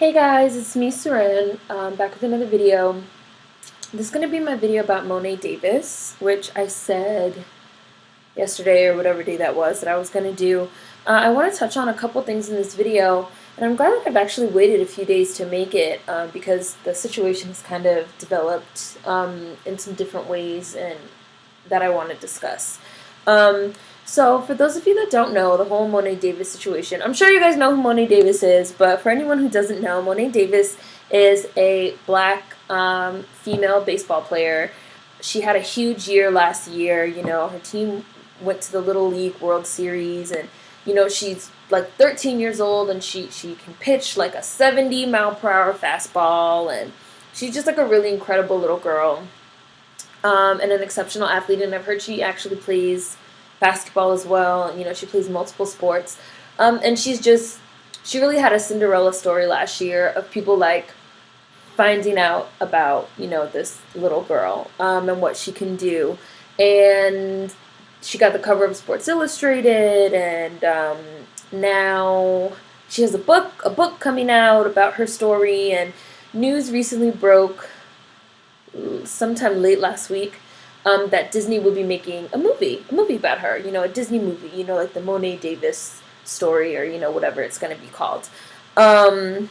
Hey guys, it's me, Seren, back with another video. This is going to be my video about Monet Davis, which I said yesterday or whatever day that was that I was going to do. I want to touch on a couple things in this video, and I'm glad that I've actually waited a few days to make it because the situation has kind of developed in some different ways and that I want to discuss. So for those of you that don't know the whole Monet Davis situation, I'm sure you guys know who Monet Davis is, but for anyone who doesn't know, Monet Davis is a black female baseball player. She had a huge year last year. You know, her team went to the Little League World Series, and you know, she's like 13 years old, and she can pitch like a 70-mile-per-hour fastball, and she's just like a really incredible little girl. And an exceptional athlete, and I've heard she actually plays basketball as well. You know, she plays multiple sports, and she really had a Cinderella story last year of people like finding out about, you know, this little girl and what she can do, and she got the cover of Sports Illustrated, and now she has a book coming out about her story, and news recently broke sometime late last week that Disney will be making a movie about her, you know, a Disney movie, you know, like the Monet Davis story, or, you know, whatever it's going to be called. A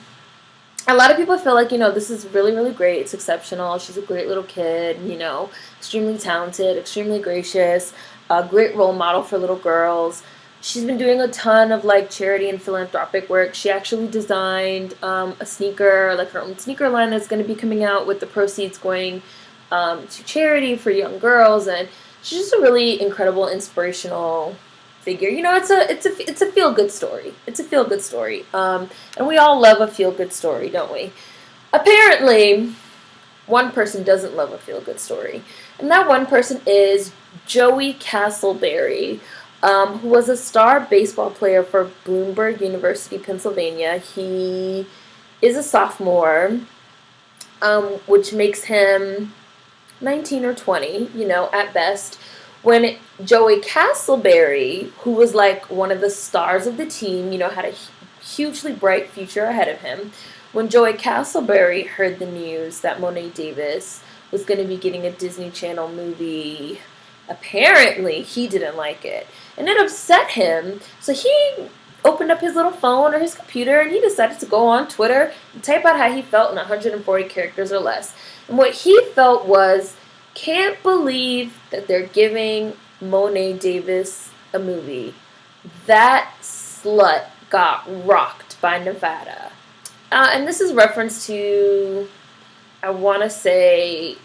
lot of people feel like, you know, this is really, really great. It's exceptional. She's a great little kid, you know, extremely talented, extremely gracious, a great role model for little girls. She's been doing a ton of like charity and philanthropic work. She actually designed a sneaker, like her own sneaker line that's going to be coming out with the proceeds going to charity for young girls, and she's just a really incredible, inspirational figure. You know, it's a feel good story. It's a feel good story, and we all love a feel good story, don't we? Apparently, one person doesn't love a feel good story, and that one person is Joey Casselberry. Who was a star baseball player for Bloomsburg University, Pennsylvania. He is a sophomore, which makes him 19 or 20, you know, at best. When Joey Casselberry, who was like one of the stars of the team, you know, had a hugely bright future ahead of him, when Joey Casselberry heard the news that Monet Davis was going to be getting a Disney Channel movie, apparently he didn't like it, and it upset him. So he opened up his little phone or his computer, and he decided to go on Twitter and type out how he felt in 140 characters or less. And what he felt was, can't believe that they're giving Monet Davis a movie. That slut got rocked by Nevada. And this is reference to, I want to say,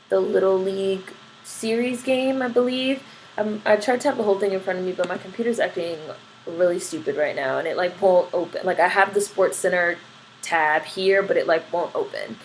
the Little League series game, I believe. I tried to have the whole thing in front of me, but my computer's acting really stupid right now, and it like won't open. Like, I have the Sports Center tab here, but it like won't open.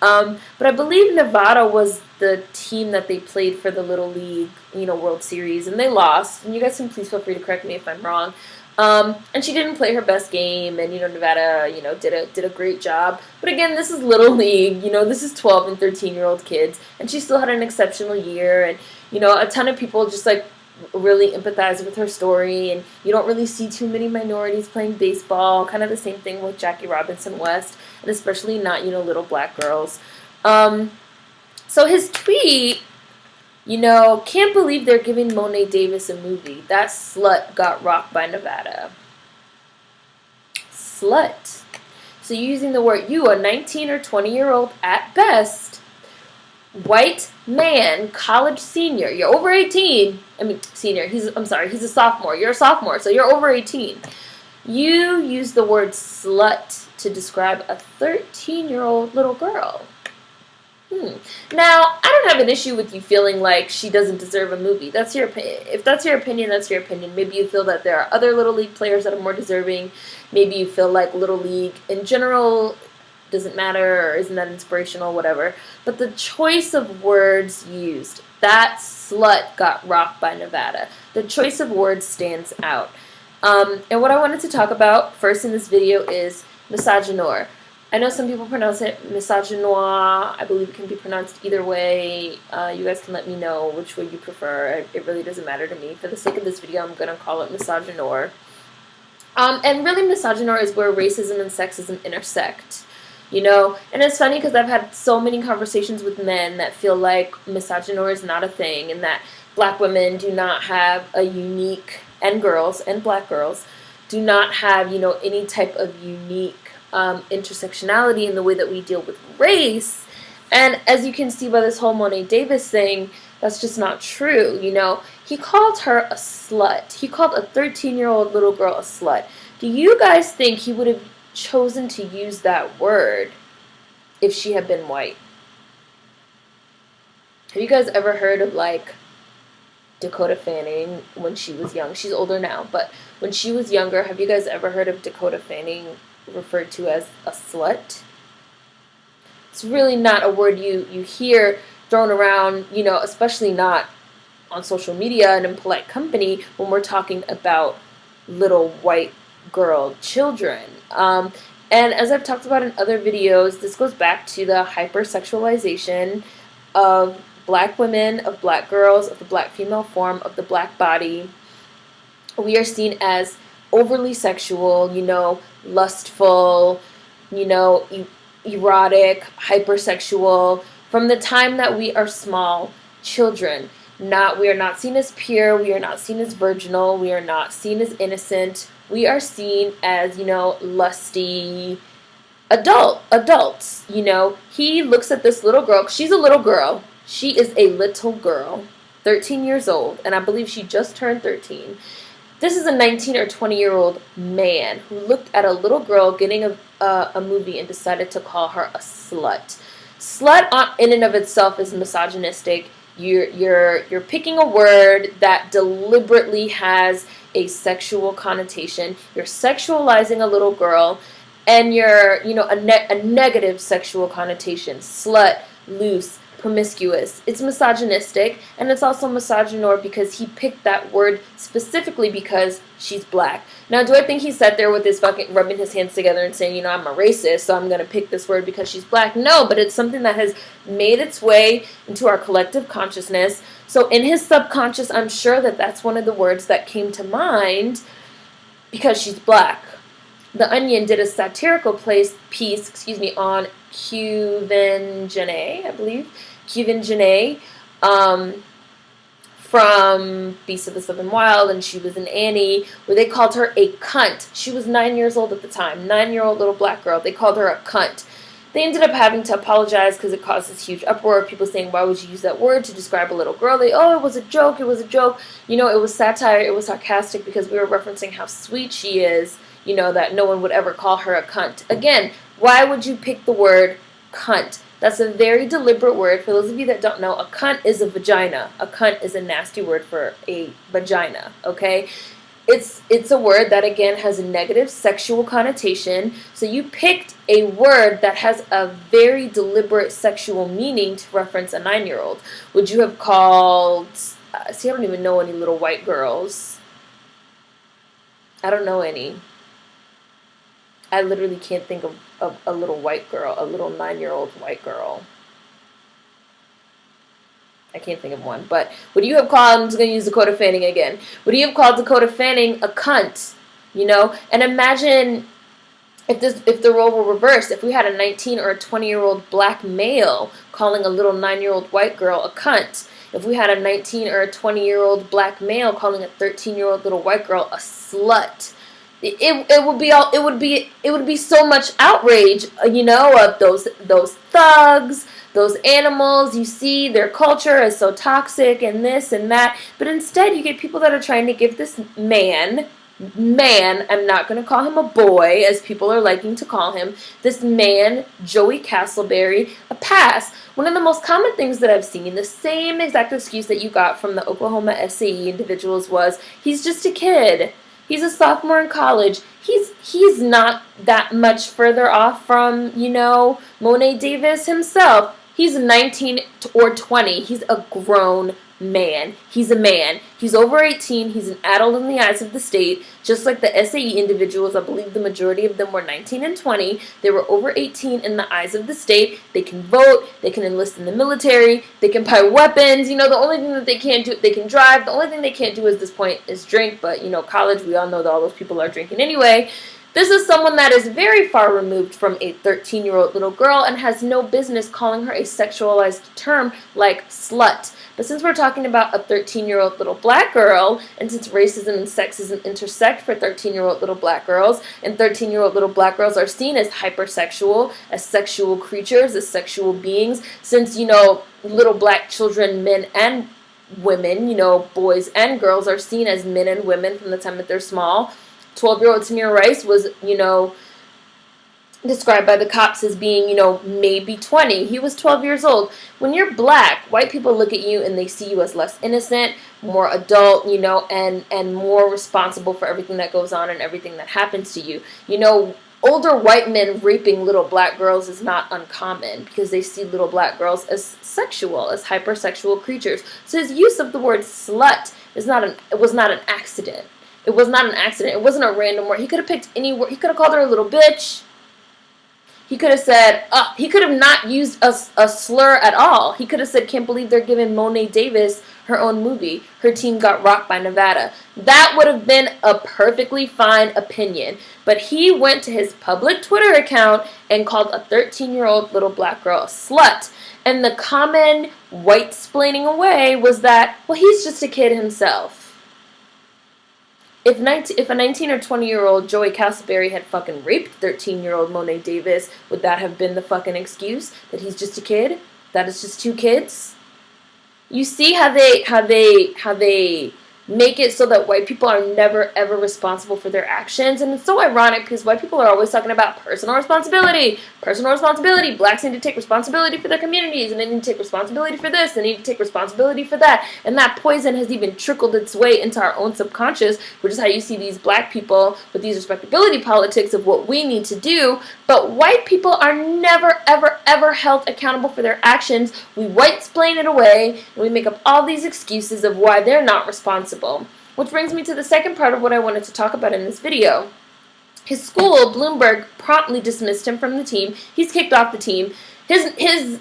But I believe Nevada was the team that they played for the Little League, you know, World Series, and they lost. And you guys can please feel free to correct me if I'm wrong. And she didn't play her best game, and, you know, Nevada, you know, did a great job. But again, this is Little League, you know, this is 12 and 13-year-old kids, and she still had an exceptional year, and, you know, a ton of people just, like, really empathize with her story, and you don't really see too many minorities playing baseball, kind of the same thing with Jackie Robinson West, and especially not, you know, little black girls. So his tweet, you know, can't believe they're giving Monet Davis a movie. That slut got rocked by Nevada. Slut. So using the word, you, a 19 or 20-year-old at best, white man, college senior. You're over 18. I mean, senior. He's a sophomore. You're a sophomore, so you're over 18. You use the word slut to describe a 13-year-old little girl. Now, I don't have an issue with you feeling like she doesn't deserve a movie. That's your opinion. If that's your opinion, that's your opinion. Maybe you feel that there are other Little League players that are more deserving. Maybe you feel like Little League in general doesn't matter or isn't that inspirational, whatever. But the choice of words used, that slut got rocked by Nevada. The choice of words stands out. And what I wanted to talk about first in this video is misogynoir. I know some people pronounce it misogynoir. I believe it can be pronounced either way. You guys can let me know which way you prefer. It really doesn't matter to me. For the sake of this video, I'm going to call it misogynoir. And really, misogynoir is where racism and sexism intersect, you know? And it's funny because I've had so many conversations with men that feel like misogynoir is not a thing and that black women do not have a unique, and girls, and black girls, do not have, you know, any type of unique intersectionality in the way that we deal with race. And as you can see by this whole Monet Davis thing, that's just not true, you know? He called her a slut. He called a 13-year-old little girl a slut. Do you guys think he would have chosen to use that word if she had been white? Have you guys ever heard of, like, Dakota Fanning when she was young? She's older now, but when she was younger, have you guys ever heard of Dakota Fanning referred to as a slut? It's really not a word you hear thrown around, you know, especially not on social media and in polite company when we're talking about little white girl children. And as I've talked about in other videos, this goes back to the hypersexualization of black women, of black girls, of the black female form, of the black body. We are seen as overly sexual, you know, lustful, you know, erotic, hypersexual, from the time that we are small children. We are not seen as pure, we are not seen as virginal, we are not seen as innocent. We are seen as, you know, lusty adults, you know. He looks at this little girl, she's a little girl. She is a little girl, 13 years old, and I believe she just turned 13. This is a 19 or 20-year-old man who looked at a little girl getting a movie and decided to call her a slut. Slut in and of itself is misogynistic. You're picking a word that deliberately has a sexual connotation. You're sexualizing a little girl, and you're, you know, a negative sexual connotation. Slut, loose, promiscuous. It's misogynistic, and it's also misogynoir because he picked that word specifically because she's black. Now, do I think he sat there with his fucking rubbing his hands together and saying, you know, I'm a racist, so I'm going to pick this word because she's black? No, but it's something that has made its way into our collective consciousness. So in his subconscious, I'm sure that that's one of the words that came to mind because she's black. The Onion did a satirical piece on Cuven Janae, I believe. Cuven Janae, from Beast of the Southern Wild, and she was in Annie, where they called her a cunt. She was 9 years old at the time, 9-year-old little black girl. They called her a cunt. They ended up having to apologize because it caused this huge uproar. People saying, why would you use that word to describe a little girl? It was a joke, it was a joke. You know, it was satire, it was sarcastic because we were referencing how sweet she is, you know, that no one would ever call her a cunt. Again, why would you pick the word cunt? That's a very deliberate word. For those of you that don't know, a cunt is a vagina. A cunt is a nasty word for a vagina, okay? It's a word that, again, has a negative sexual connotation. So you picked a word that has a very deliberate sexual meaning to reference a 9-year-old. Would you have called... I don't even know any little white girls. I don't know any. I literally can't think of a little white girl, a little 9-year-old white girl. I can't think of one. But would you have called, I'm just going to use Dakota Fanning again, would you have called Dakota Fanning a cunt? You know? And imagine if the role were reversed, if we had a 19 or a 20-year-old black male calling a little 9-year-old white girl a cunt. If we had a 19 or a 20-year-old black male calling a 13-year-old little white girl a slut. It would be so much outrage, you know, of those thugs, those animals. You see, their culture is so toxic and this and that. But instead, you get people that are trying to give this man, I'm not going to call him a boy, as people are liking to call him, this man, Joey Casselberry, a pass. One of the most common things that I've seen, the same exact excuse that you got from the Oklahoma SAE individuals was, he's just a kid. He's a sophomore in college. He's not that much further off from, you know, Monet Davis himself. He's 19 or 20. He's a grown man. He's a man. He's over 18. He's an adult in the eyes of the state. Just like the SAE individuals, I believe the majority of them were 19 and 20. They were over 18 in the eyes of the state. They can vote. They can enlist in the military. They can buy weapons. You know, the only thing that they can't do, they can drive. The only thing they can't do at this point is drink. But, you know, college, we all know that all those people are drinking anyway. This is someone that is very far removed from a 13-year-old little girl and has no business calling her a sexualized term like slut. But since we're talking about a 13-year-old little black girl, and since racism and sexism intersect for 13-year-old little black girls, and 13-year-old little black girls are seen as hypersexual, as sexual creatures, as sexual beings, since, you know, little black children, men and women, you know, boys and girls are seen as men and women from the time that they're small. 12-year-old Tamir Rice was, you know, described by the cops as being, you know, maybe 20. He was 12 years old. When you're black, white people look at you and they see you as less innocent, more adult, you know, and more responsible for everything that goes on and everything that happens to you. You know, older white men raping little black girls is not uncommon because they see little black girls as sexual, as hypersexual creatures. So his use of the word slut was not an accident. It was not an accident. It wasn't a random word. He could have picked any word. He could have called her a little bitch. He could have said, he could have not used a slur at all. He could have said, can't believe they're giving Monet Davis her own movie. Her team got rocked by Nevada. That would have been a perfectly fine opinion. But he went to his public Twitter account and called a 13-year-old little black girl a slut. And the common white-splaining away was that, well, he's just a kid himself. If a 19 or 20-year-old Joey Casselberry had fucking raped 13-year-old Monet Davis, would that have been the fucking excuse that he's just a kid? That is just two kids? You see how they make it so that white people are never ever responsible for their actions, and it's so ironic because white people are always talking about personal responsibility. Personal responsibility. Blacks need to take responsibility for their communities, and they need to take responsibility for this, they need to take responsibility for that, and that poison has even trickled its way into our own subconscious, which is how you see these black people with these respectability politics of what we need to do. But white people are never ever ever held accountable for their actions. We white-splain it away, and we make up all these excuses of why they're not responsible. Which brings me to the second part of what I wanted to talk about in this video. His school, Bloomsburg, promptly dismissed him from the team. He's kicked off the team. His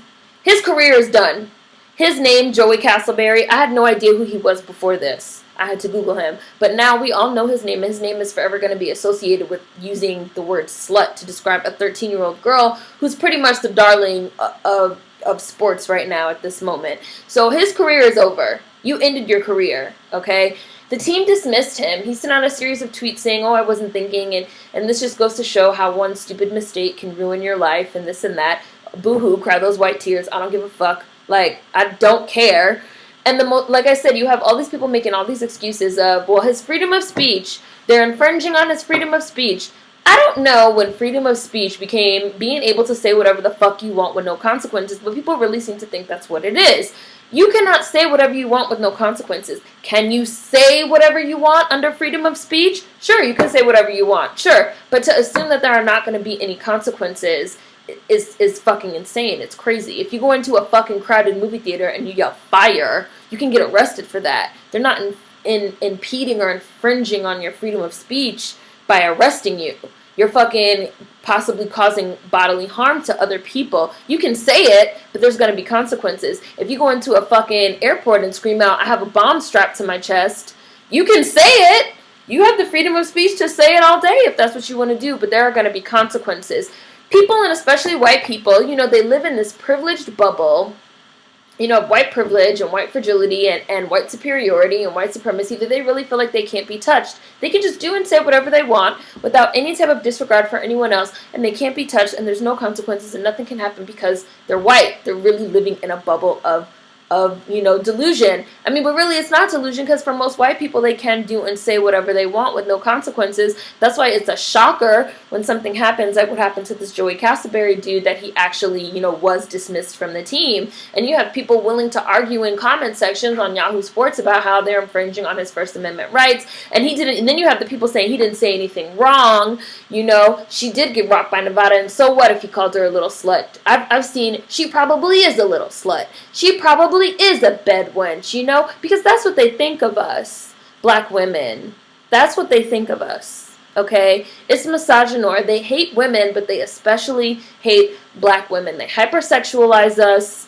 career is done. His name, Joey Casselberry, I had no idea who he was before this. I had to Google him. But now we all know his name. His name is forever going to be associated with using the word slut to describe a 13-year-old girl who's pretty much the darling of sports right now at this moment. So his career is over. You ended your career, okay? The team dismissed him. He sent out a series of tweets saying, oh, I wasn't thinking, and this just goes to show how one stupid mistake can ruin your life and this and that. Boo-hoo, cry those white tears. I don't give a fuck. Like, I don't care. And like I said, you have all these people making all these excuses of, well, his freedom of speech, they're infringing on his freedom of speech. I don't know when freedom of speech became being able to say whatever the fuck you want with no consequences, but people really seem to think that's what it is. You cannot say whatever you want with no consequences. Can you say whatever you want under freedom of speech? Sure, you can say whatever you want. Sure, but to assume that there are not going to be any consequences is fucking insane. It's crazy. If you go into a fucking crowded movie theater and you yell fire, you can get arrested for that. They're not impeding or infringing on your freedom of speech by arresting you. You're fucking possibly causing bodily harm to other people. You can say it, but there's going to be consequences. If you go into a fucking airport and scream out, I have a bomb strapped to my chest, you can say it. You have the freedom of speech to say it all day if that's what you want to do, but there are going to be consequences. People, and especially white people, you know, they live in this privileged bubble, you know, white privilege and white fragility and white superiority and white supremacy, that they really feel like they can't be touched. They can just do and say whatever they want without any type of disregard for anyone else, and they can't be touched, and there's no consequences, and nothing can happen because they're white. They're really living in a bubble of you know, delusion. I mean, but really it's not delusion, because for most white people, they can do and say whatever they want with no consequences. That's why it's a shocker when something happens, like what happened to this Joey Casselberry dude, that he actually, you know, was dismissed from the team. And you have people willing to argue in comment sections on Yahoo Sports about how they're infringing on his First Amendment rights, and he didn't. And then you have the people saying he didn't say anything wrong. You know, she did get rocked by Nevada, and so what if he called her a little slut? I've seen, she probably is a little slut. She probably really is a bed wench, you know? Because that's what they think of us, black women. That's what they think of us, okay? It's misogynoir. They hate women, but they especially hate black women. They hypersexualize us.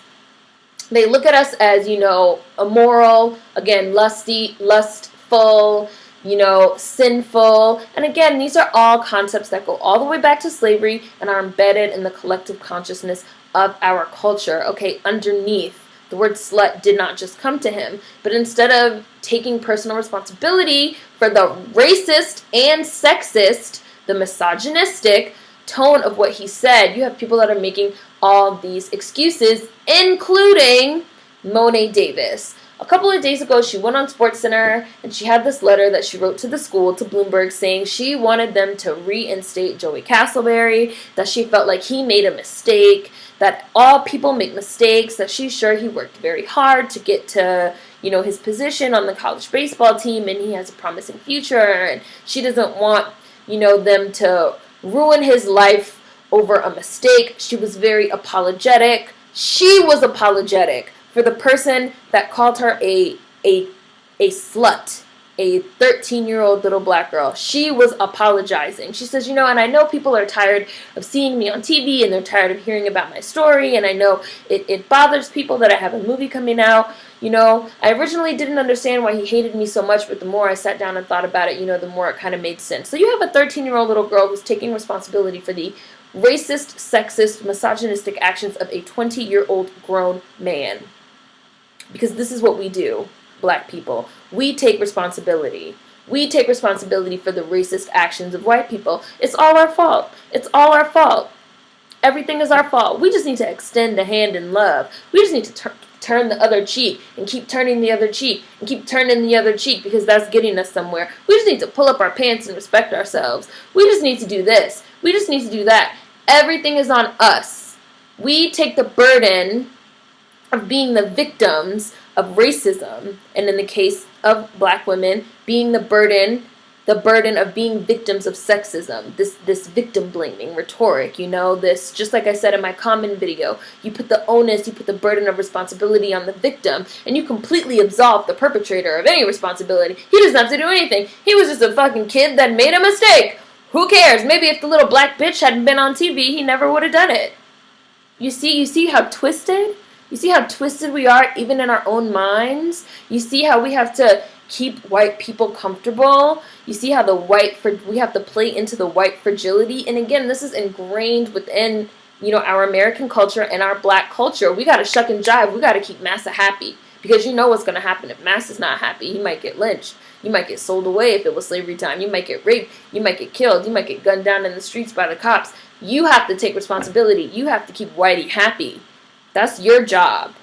They look at us as, you know, immoral, again, lustful, you know, sinful. And again, these are all concepts that go all the way back to slavery and are embedded in the collective consciousness of our culture, okay, underneath. The word slut did not just come to him, but instead of taking personal responsibility for the racist and sexist, the misogynistic tone of what he said, you have people that are making all these excuses, including Monet Davis. A couple of days ago, she went on SportsCenter and she had this letter that she wrote to the school, to Bloomsburg, saying she wanted them to reinstate Joey Casselberry, that she felt like he made a mistake, that all people make mistakes, that she's sure he worked very hard to get to, you know, his position on the college baseball team and he has a promising future, and she doesn't want, you know, them to ruin his life over a mistake. She was very apologetic. She was apologetic for the person that called her a slut, a 13-year-old little black girl. She was apologizing. She says, you know, and I know people are tired of seeing me on TV and they're tired of hearing about my story, and I know it bothers people that I have a movie coming out. You know, I originally didn't understand why he hated me so much, but the more I sat down and thought about it, you know, the more it kind of made sense. So you have a 13-year-old little girl who's taking responsibility for the racist, sexist, misogynistic actions of a 20-year-old grown man. Because this is what we do, black people. We take responsibility. We take responsibility for the racist actions of white people. It's all our fault. It's all our fault. Everything is our fault. We just need to extend a hand in love. We just need to turn the other cheek and keep turning the other cheek and keep turning the other cheek, because that's getting us somewhere. We just need to pull up our pants and respect ourselves. We just need to do this. We just need to do that. Everything is on us. We take the burden of being the victims of racism, and in the case of black women, being the burden of being victims of sexism, this victim blaming rhetoric, you know, this, just like I said in my comment video, you put the onus, you put the burden of responsibility on the victim, and you completely absolve the perpetrator of any responsibility. He doesn't have to do anything. He was just a fucking kid that made a mistake. Who cares? Maybe if the little black bitch hadn't been on TV, he never would have done it. You see how twisted? You see how twisted we are even in our own minds? You see how we have to keep white people comfortable? You see how we have to play into the white fragility? And again, this is ingrained within, you know, our American culture and our black culture. We got to shuck and jive. We got to keep Massa happy, because you know what's going to happen if Massa's not happy. He might get lynched. You might get sold away if it was slavery time. You might get raped. You might get killed. You might get gunned down in the streets by the cops. You have to take responsibility. You have to keep Whitey happy. That's your job.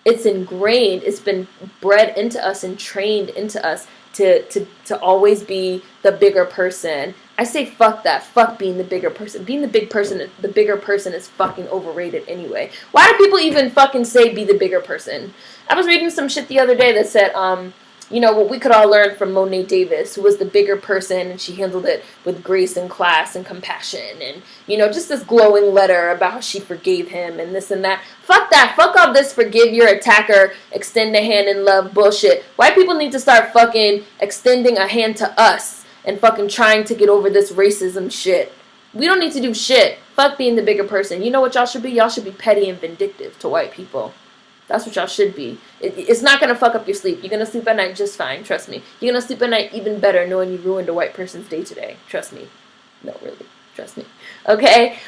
It's ingrained. It's been bred into us and trained into us to always be the bigger person. I say fuck that. Fuck being the bigger person. Being the bigger person is fucking overrated anyway. Why do people even fucking say be the bigger person? I was reading some shit the other day that said, you know, what we could all learn from Monet Davis, who was the bigger person, and she handled it with grace and class and compassion, and, you know, just this glowing letter about how she forgave him and this and that. Fuck that. Fuck all this forgive your attacker, extend a hand in love bullshit. White people need to start fucking extending a hand to us and fucking trying to get over this racism shit. We don't need to do shit. Fuck being the bigger person. You know what y'all should be? Y'all should be petty and vindictive to white people. That's what y'all should be. It's not going to fuck up your sleep. You're going to sleep at night just fine. Trust me. You're going to sleep at night even better knowing you ruined a white person's day today. Trust me. No, really. Trust me. Okay?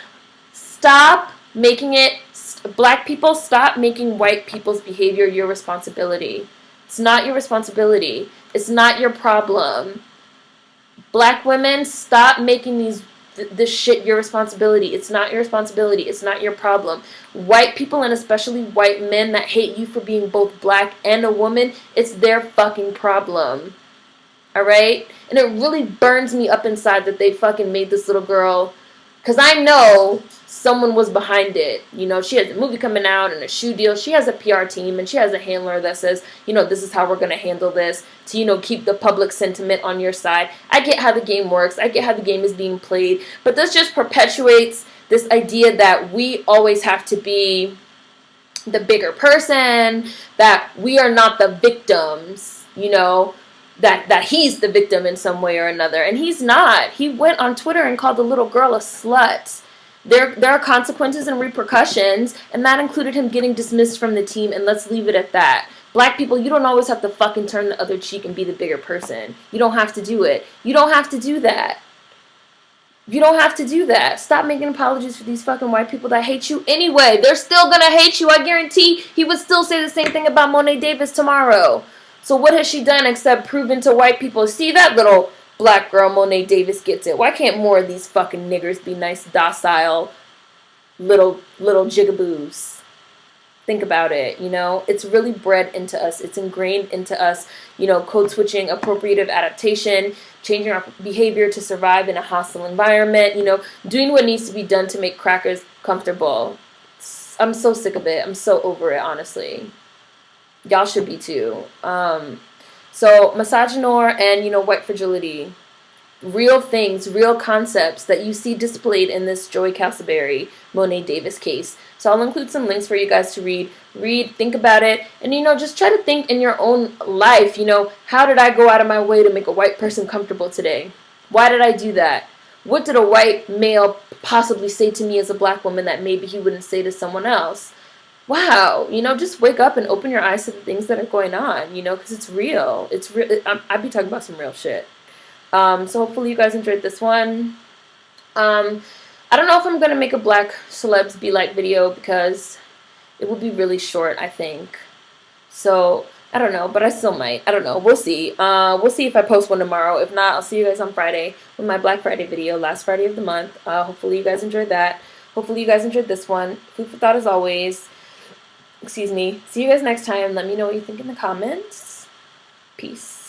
Stop making it... Black people, stop making white people's behavior your responsibility. It's not your responsibility. It's not your problem. Black women, stop making this shit your responsibility. It's not your responsibility. It's not your problem. White people, and especially white men that hate you for being both black and a woman, it's their fucking problem. Alright? And it really burns me up inside that they fucking made this little girl, because I know someone was behind it. You know, she has a movie coming out and a shoe deal. She has a PR team and she has a handler that says, you know, this is how we're going to handle this to, you know, keep the public sentiment on your side. I get how the game works. I get how the game is being played. But this just perpetuates this idea that we always have to be the bigger person, that we are not the victims, you know, that he's the victim in some way or another. And he's not. He went on Twitter and called the little girl a slut. There are consequences and repercussions, and that included him getting dismissed from the team, and let's leave it at that. Black people, you don't always have to fucking turn the other cheek and be the bigger person. You don't have to do it. You don't have to do that. You don't have to do that. Stop making apologies for these fucking white people that hate you anyway. They're still gonna hate you. I guarantee he would still say the same thing about Monet Davis tomorrow. So what has she done except proven to white people, see, that little black girl Monet Davis gets it. Why can't more of these fucking niggers be nice, docile, little jigaboos? Think about it, you know? It's really bred into us. It's ingrained into us, you know, code switching, appropriative adaptation, changing our behavior to survive in a hostile environment, you know, doing what needs to be done to make crackers comfortable. I'm so sick of it. I'm so over it, honestly. Y'all should be too. So misogynoir and, you know, white fragility. Real things, real concepts that you see displayed in this Joey Casselberry, Monet Davis case. So I'll include some links for you guys to read, think about it, and, you know, just try to think in your own life, you know, how did I go out of my way to make a white person comfortable today? Why did I do that? What did a white male possibly say to me as a black woman that maybe he wouldn't say to someone else? Wow, you know, just wake up and open your eyes to the things that are going on, you know, because it's real. It's real. I'd be talking about some real shit. So hopefully you guys enjoyed this one. I don't know if I'm going to make a black celebs be like video because it will be really short, I think. So, I don't know, but I still might. I don't know. We'll see. We'll see if I post one tomorrow. If not, I'll see you guys on Friday with my Black Friday video, last Friday of the month. Hopefully you guys enjoyed that. Hopefully you guys enjoyed this one. Food for thought as always. Excuse me. See you guys next time. Let me know what you think in the comments. Peace.